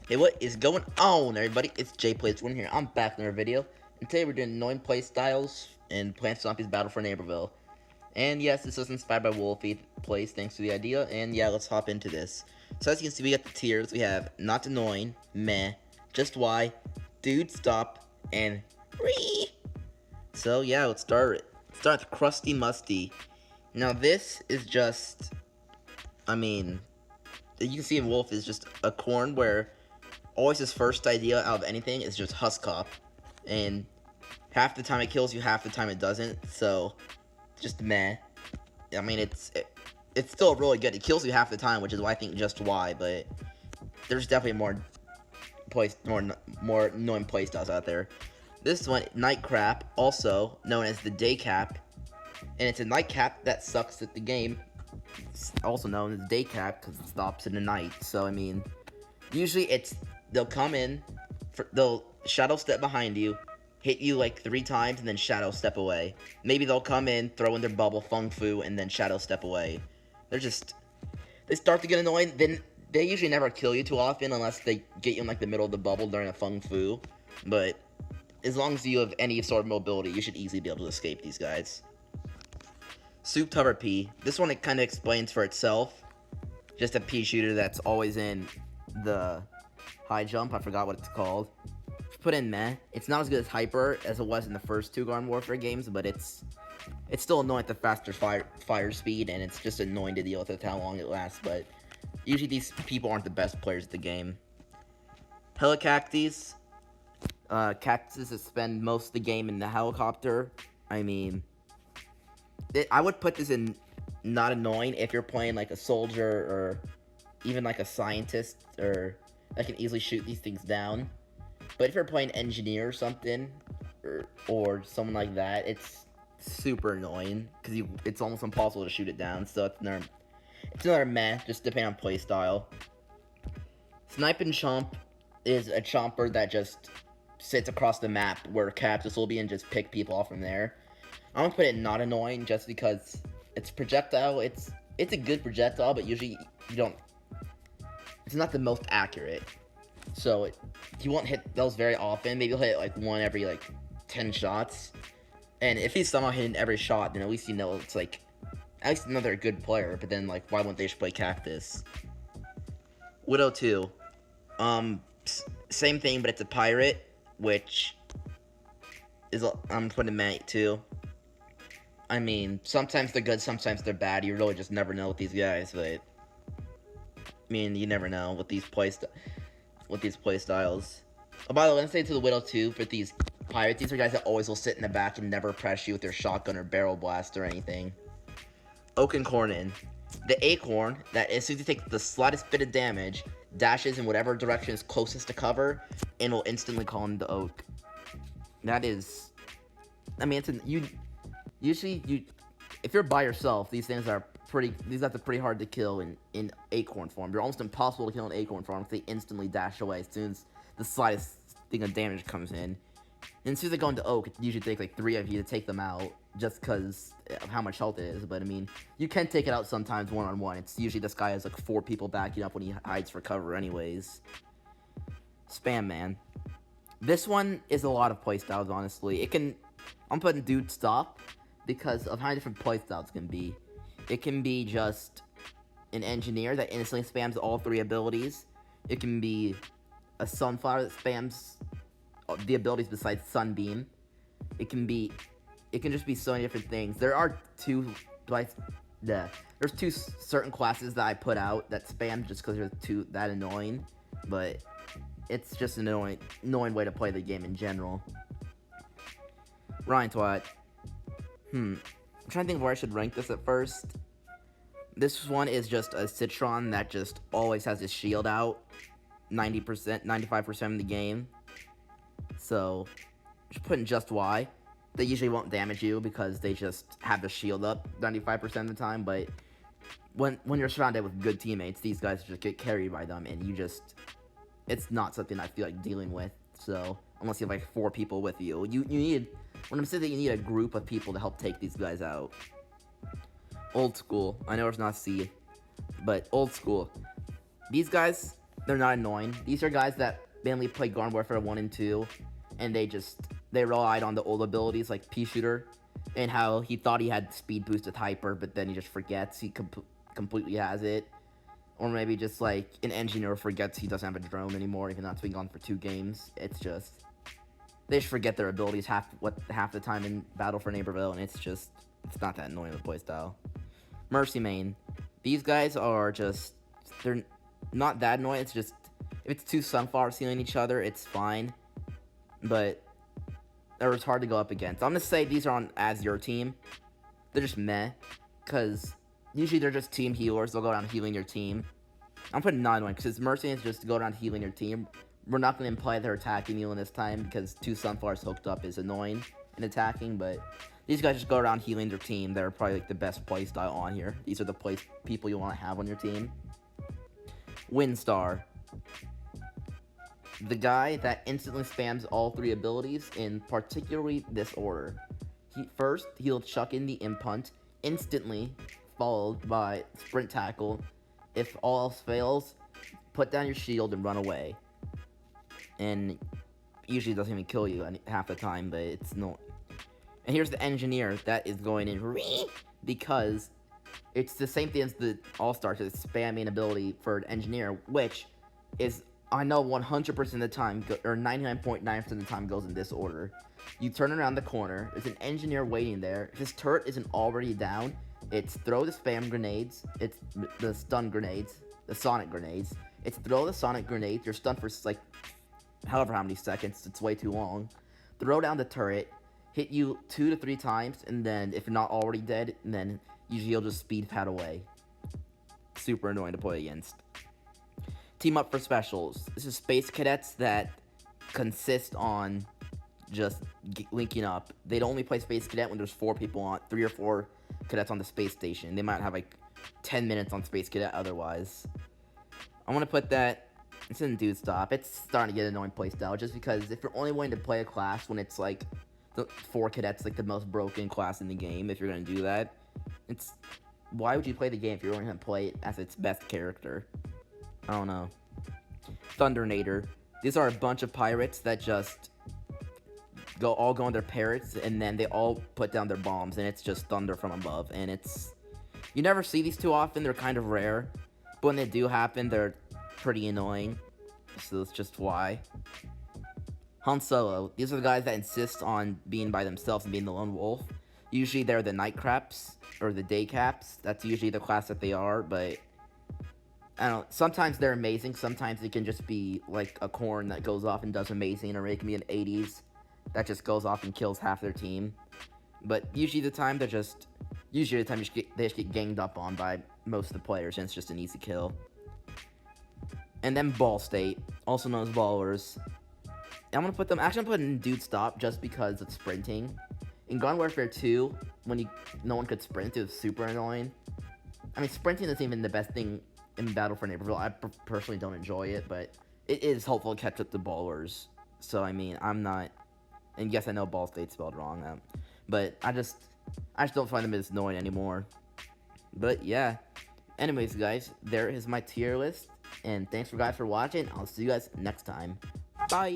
Hey, what is going on, everybody? It's Plays1 here. I'm back in another video, and today we're doing annoying playstyles in Plants Zombies Battle for Neighborville. And yes, this was inspired by Wolfie Plays, thanks to the idea. And yeah, let's hop into this. So as you can see, we got the tiers. We have not annoying, meh, just why, dude stop, and ree. So yeah, let's start it. Start with Crusty Musty. Now this is just, you can see in Wolf is just a corn where always his first idea out of anything is just Husk Hop, and half the time it kills you, half the time it doesn't, so just meh. I mean, it's still really good. It kills you half the time, which is why I think just why, but there's definitely more annoying playstyles out there. This one, Night Crap, also known as the Day Cap, and it's a nightcap that sucks at the game. It's also known as Day Cap because it stops in the night. So I mean, usually they'll come in, they'll shadow step behind you, hit you like 3 times, and then shadow step away. Maybe they'll come in, throw in their bubble, Fung Fu, and then shadow step away. They start to get annoying, then they usually never kill you too often unless they get you in like the middle of the bubble during a Fung Fu. But as long as you have any sort of mobility, you should easily be able to escape these guys. Soup Cover P. This one, it kind of explains for itself. Just a pea shooter that's always in the high jump. I forgot what it's called. Put in meh. It's not as good as Hyper as it was in the first 2 Garden Warfare games, but it's still annoying at the faster fire speed, and it's just annoying to deal with how long it lasts. But usually these people aren't the best players at the game. Pila Cactus. Cactuses that spend most of the game in the helicopter. I mean, I would put this in not annoying if you're playing like a soldier or even like a scientist or that can easily shoot these things down. But if you're playing engineer or something or someone like that, it's super annoying because it's almost impossible to shoot it down. So it's another meh, just depending on playstyle. Snipe and Chomp is a chomper that just sits across the map where Cactus will be and just pick people off from there. I'm gonna put it not annoying just because it's projectile. It's a good projectile, but usually it's not the most accurate. So you won't hit those very often. Maybe you'll hit like one every like 10 shots. And if he's somehow hitting every shot, then at least you know it's like at least another good player. But then like why wouldn't they just play Cactus? Widow 2. Same thing, but it's a pirate, which is I'm putting mate too. I mean, sometimes they're good, sometimes they're bad. You really just never know with these guys, but I mean, you never know with these playstyles. Oh, by the way, let's say to the Widow too, for these pirates, these are guys that always will sit in the back and never press you with their shotgun or barrel blast or anything. Oak and Cornin. The acorn that as soon as you take the slightest bit of damage, dashes in whatever direction is closest to cover, and will instantly call in the oak. That is, I mean, usually if you're by yourself, these guys are pretty hard to kill in acorn form. They're almost impossible to kill in acorn form if they instantly dash away as soon as the slightest thing of damage comes in. And as soon as they go into oak, it usually takes like 3 of you to take them out just because of how much health it is. But I mean, you can take it out sometimes one-on-one. It's usually this guy has like 4 people backing up when he hides for cover anyways. Spam Man. This one is a lot of playstyles, honestly. I'm putting Dude Stop because of how different playstyles can be. It can be just an engineer that instantly spams all 3 abilities. It can be a sunflower that spams the abilities besides Sunbeam. It can just be so many different things. There's 2 certain classes that I put out that spam just because they're that annoying, but it's just an annoying way to play the game in general. Ryan Twat. I'm trying to think where I should rank this at first. This one is just a Citron that just always has his shield out 90%, 95% of the game. So, just put in just why. They usually won't damage you because they just have the shield up 95% of the time, but when you're surrounded with good teammates, these guys just get carried by them, and it's not something I feel like dealing with. So, unless you have like 4 people with you, when I'm saying that you need a group of people to help take these guys out. Old School. I know it's not C, but Old School. These guys they're not annoying. These are guys that mainly play Garden Warfare 1 and 2, and they relied on the old abilities like Pea Shooter, and how he thought he had speed boost with Hyper, but then he just forgets he completely has it. Or maybe just like an engineer forgets he doesn't have a drone anymore, even though it's been gone for 2 games. It's just, they just forget their abilities half the time in Battle for Neighborville, and it's not that annoying of a playstyle. Mercy Main. These guys are just, they're not that annoying. It's just, if it's 2 Sunflowers healing each other, it's fine. But it's hard to go up against. I'm going to say these are on as your team. They're just meh. Because usually they're just team healers. They'll go around healing your team. I'm putting not annoying because Mercy is just to go around healing your team. We're not going to imply they're attacking you in this time because 2 Sunflowers hooked up is annoying in attacking. But these guys just go around healing their team. They're probably like the best playstyle on here. These are the people you want to have on your team. Windstar. The guy that instantly spams all 3 abilities in particularly this order. First, he'll chuck in the Impunt instantly, followed by Sprint Tackle. If all else fails, put down your shield and run away. And usually it doesn't even kill you half the time, but it's not. And here's the Engineer that is going in because it's the same thing as the All-Star, so it's spamming ability for an Engineer, which is, I know 100% of the time, or 99.9% of the time goes in this order. You turn around the corner, there's an Engineer waiting there. If his turret isn't already down, it's throw the spam grenades, it's the stun grenades, the sonic grenades. It's throw the sonic grenades, you're stunned for like, however how many seconds, it's way too long. Throw down the turret, hit you 2 to 3 times, and then if you're not already dead, then usually you'll just speed pad away. Super annoying to play against. Team up for specials. This is Space Cadets that consist on just linking up. They'd only play Space Cadet when there's 4 people on, 3 or 4 cadets on the space station. They might have like 10 minutes on Space Cadet otherwise. I want to put that, it's in Dude Stop. It's starting to get an annoying playstyle just because if you're only wanting to play a class when it's like the 4 cadets, like the most broken class in the game, if you're going to do that, it's, why would you play the game if you're only going to play it as its best character? I don't know. Thundernator. These are a bunch of pirates that just all go on their parrots, and then they all put down their bombs, and it's just thunder from above. And it's, you never see these too often. They're kind of rare, but when they do happen, they're pretty annoying. So that's just why. Han Solo. These are the guys that insist on being by themselves and being the lone wolf. Usually they're the night craps or the day caps. That's usually the class that they are, but I don't know, sometimes they're amazing, sometimes it can just be like a corn that goes off and does amazing, or it can be an 80s that just goes off and kills half their team. But usually the time they just get ganged up on by most of the players, and it's just an easy kill. And then Ball State, also known as Ballers. I'm gonna put them, actually I'm putting Dude Stop just because of sprinting. In Garden Warfare 2, when no one could sprint, it was super annoying. I mean, sprinting isn't even the best thing in Battle for Neighborville. I personally don't enjoy it, but it is helpful to catch up to Ballers. So, I mean, I'm not, and yes, I know Ball State's spelled wrong, but I just don't find them as annoying anymore. But, yeah. Anyways, guys, there is my tier list, and thanks for guys for watching. I'll see you guys next time. Bye!